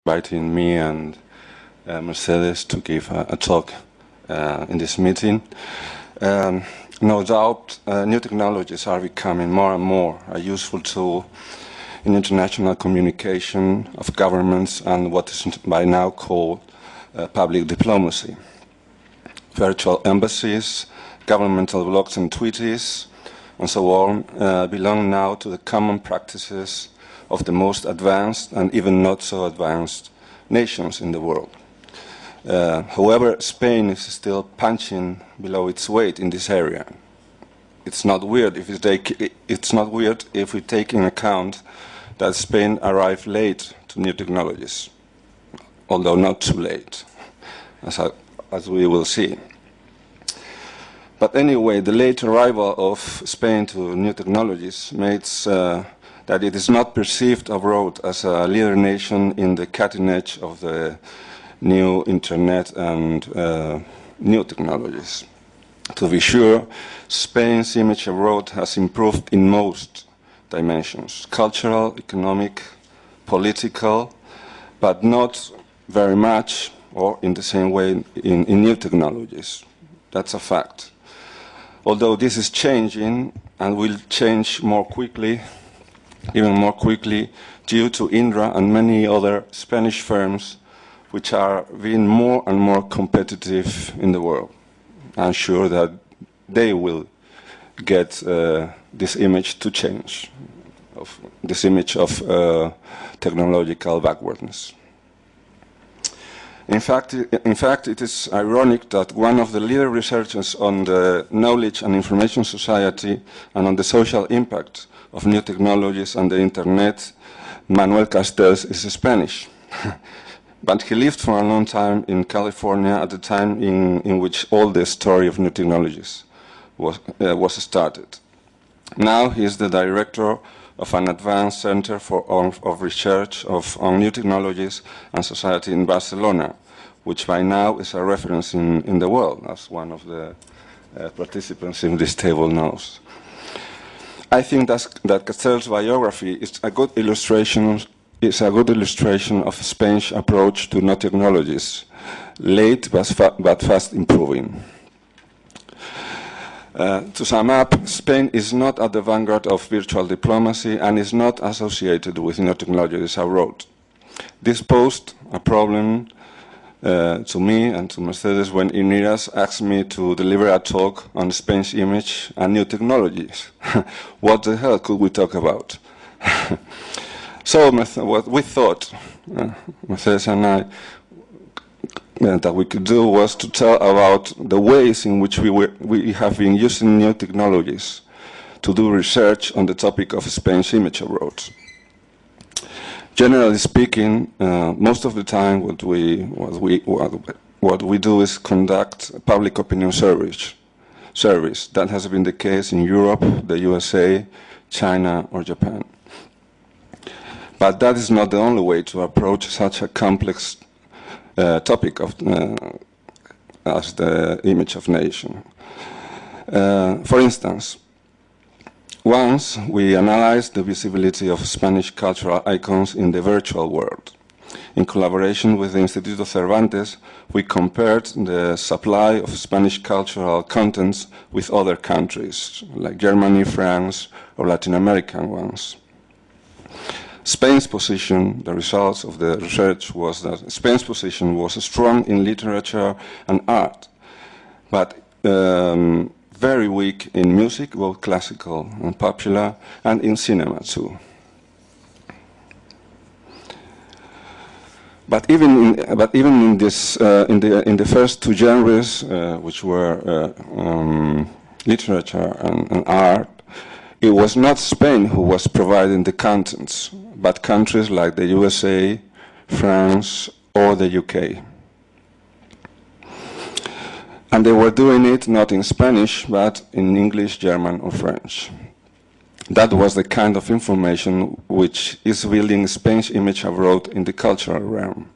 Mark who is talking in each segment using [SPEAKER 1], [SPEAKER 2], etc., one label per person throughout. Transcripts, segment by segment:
[SPEAKER 1] inviting me and Mercedes to give a talk in this meeting. No doubt, new technologies are becoming more and more a useful tool in international communication of governments and what is by now called public diplomacy. Virtual embassies, governmental blogs and treaties, and so on belong now to the common practices of the most advanced and even not so advanced nations in the world. However, Spain is still punching below its weight in this area. It's not weird if we take in account that Spain arrived late to new technologies, although not too late, as we will see. But anyway, the late arrival of Spain to new technologies makes that it is not perceived abroad as a leader nation in the cutting edge of the new internet and new technologies. To be sure, Spain's image abroad has improved in most dimensions: cultural, economic, political, but not very much or in the same way in new technologies. That's a fact. Although this is changing and will change more quickly, even more quickly, due to Indra and many other Spanish firms which are being more and more competitive in the world. I'm sure that they will get this image to change, this image of technological backwardness. In fact, it is ironic that one of the leading researchers on the knowledge and information society and on the social impact of new technologies and the internet, Manuel Castells, is Spanish. But he lived for a long time in California at the time in which all the story of new technologies was started. Now he is the director of an advanced center of research on new technologies and society in Barcelona, which by now is a reference in the world, as one of the participants in this table knows. I think that Castells' biography is a good illustration of Spain's approach to new technologies, late but fast improving. To sum up, Spain is not at the vanguard of virtual diplomacy and is not associated with new technologies abroad. This posed a problem to me and to Mercedes when EINIRAS asked me to deliver a talk on Spain's image and new technologies. What the hell could we talk about? So what we thought, Mercedes and I, that we could do was to tell about the ways in which we have been using new technologies to do research on the topic of Spain's image abroad. Generally speaking, most of the time what we do is conduct a public opinion surveys. That has been the case in Europe, the USA, China, or Japan. But that is not the only way to approach such a complex topic as the image of nation. For instance, once we analyzed the visibility of Spanish cultural icons in the virtual world. In collaboration with the Instituto Cervantes, we compared the supply of Spanish cultural contents with other countries, like Germany, France, or Latin American ones. Spain's position, the results of the research was that Spain's position was strong in literature and art, but very weak in music, both classical and popular, and in cinema too. But even in this, in the first two genres, which were literature and art, it was not Spain who was providing the contents, but countries like the USA, France, or the UK. And they were doing it not in Spanish, but in English, German, or French. That was the kind of information which is building Spain's image abroad in the cultural realm.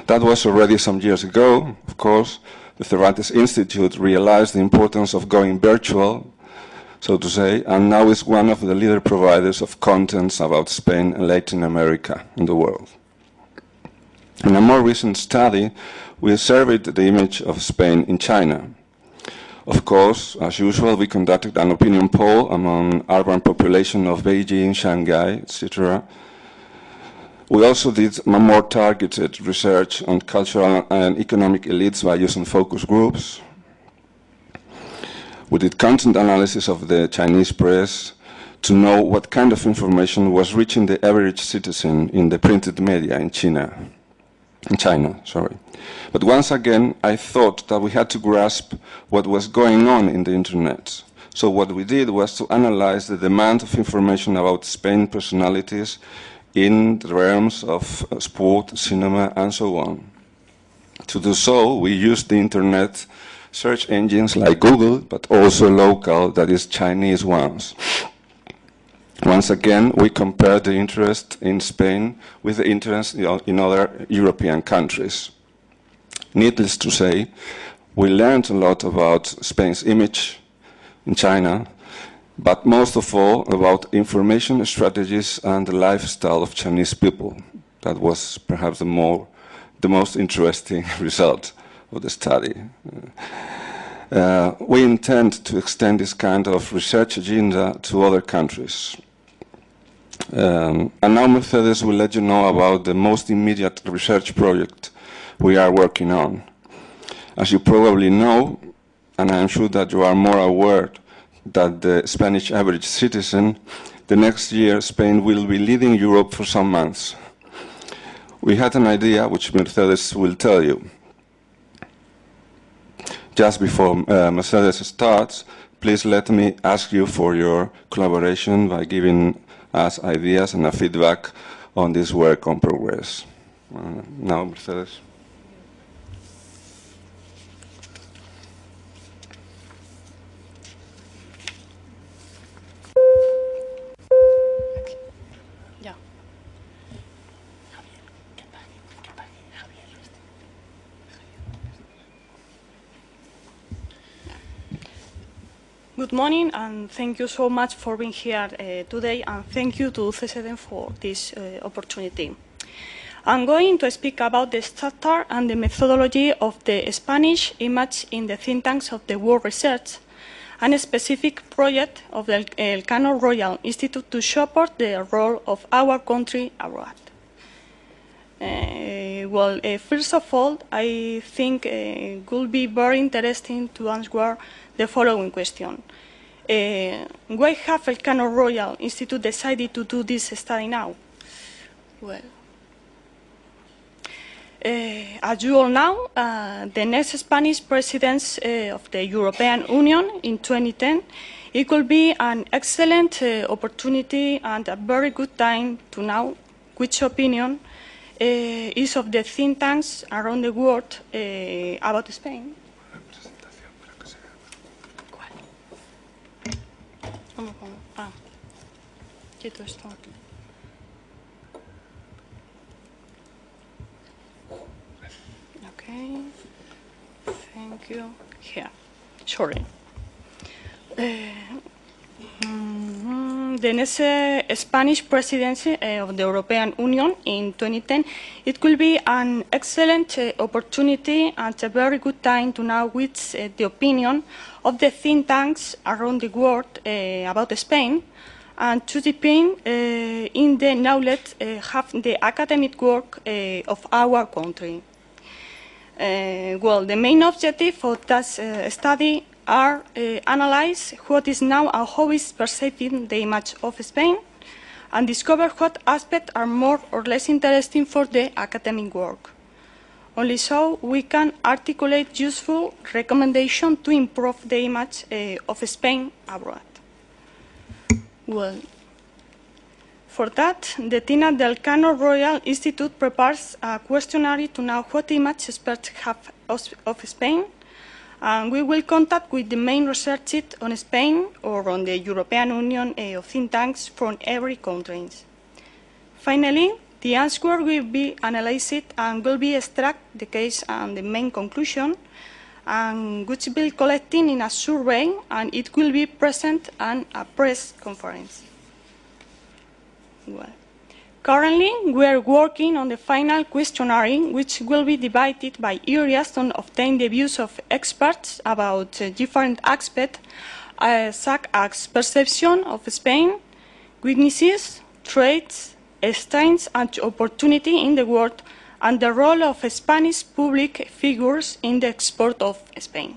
[SPEAKER 1] That was already some years ago, of course. The Cervantes Institute realized the importance of going virtual, so to say, and now is one of the leader providers of contents about Spain and Latin America in the world. In a more recent study, we surveyed the image of Spain in China. Of course, as usual, we conducted an opinion poll among urban population of Beijing, Shanghai, etc. We also did more targeted research on cultural and economic elites by using focus groups. We did content analysis of the Chinese press to know what kind of information was reaching the average citizen in the printed media in China. But once again, I thought that we had to grasp what was going on in the internet. So what we did was to analyze the demand of information about Spain personalities in the realms of sport, cinema, and so on. To do so, we used the internet search engines like Google, but also local, that is Chinese ones. Once again, we compared the interest in Spain with the interest in other European countries. Needless to say, we learned a lot about Spain's image in China, but most of all about information strategies and the lifestyle of Chinese people. That was perhaps the most interesting result of the study. We intend to extend this kind of research agenda to other countries. And now Mercedes will let you know about the most immediate research project we are working on. As you probably know, and I am sure that you are more aware that the Spanish average citizen, the next year Spain will be leading Europe for some months. We had an idea, which Mercedes will tell you. Just before Mercedes starts, please let me ask you for your collaboration by giving us ideas and a feedback on this work on progress. Now, Mercedes.
[SPEAKER 2] Good morning, and thank you so much for being here today, and thank you to CSEDEN for this opportunity. I'm going to speak about the structure and the methodology of the Spanish image in the think tanks of the world research, and a specific project of the Elcano Royal Institute to support the role of our country abroad. First of all, I think it will be very interesting to answer the following question. Why have Elcano Royal Institute decided to do this study now? Well, as you all know, the next Spanish presidency of the European Union in 2010, it will be an excellent opportunity and a very good time to know which opinion is of the think tanks around the world about Spain. Okay, thank you. Here, sorry. The next Spanish presidency of the European Union in 2010, it will be an excellent opportunity and a very good time to know which the opinion of the think tanks around the world about Spain, and to depend in the knowledge have the academic work of our country. The main objective of this study are analyze what is now and how is perceiving the image of Spain, and discover what aspects are more or less interesting for the academic work. Only so we can articulate useful recommendations to improve the image of Spain abroad. Well, for that, the team at the Elcano Royal Institute prepares a questionnaire to know what image experts have of Spain, and we will contact with the main researchers on Spain or on the European Union of think tanks from every country. Finally, the answer will be analyzed and will be extract the case and the main conclusion, and which will be collecting in a survey, and it will be present at a press conference. Well, currently, we are working on the final questionnaire, which will be divided by areas to obtain the views of experts about different aspects, such as perception of Spain, weaknesses, traits, strengths, and opportunity in the world, and the role of Spanish public figures in the export of Spain.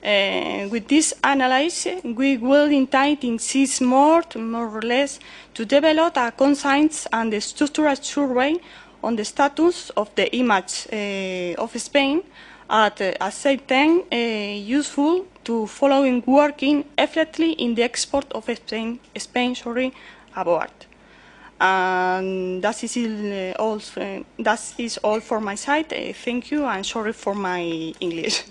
[SPEAKER 2] With this analysis, we will intend in 6 months, more or less, to develop a concise and structured survey on the status of the image of Spain, at the same time useful to following working effectively in the export of Spain abroad. And that is all for my side. Thank you, and sorry for my English.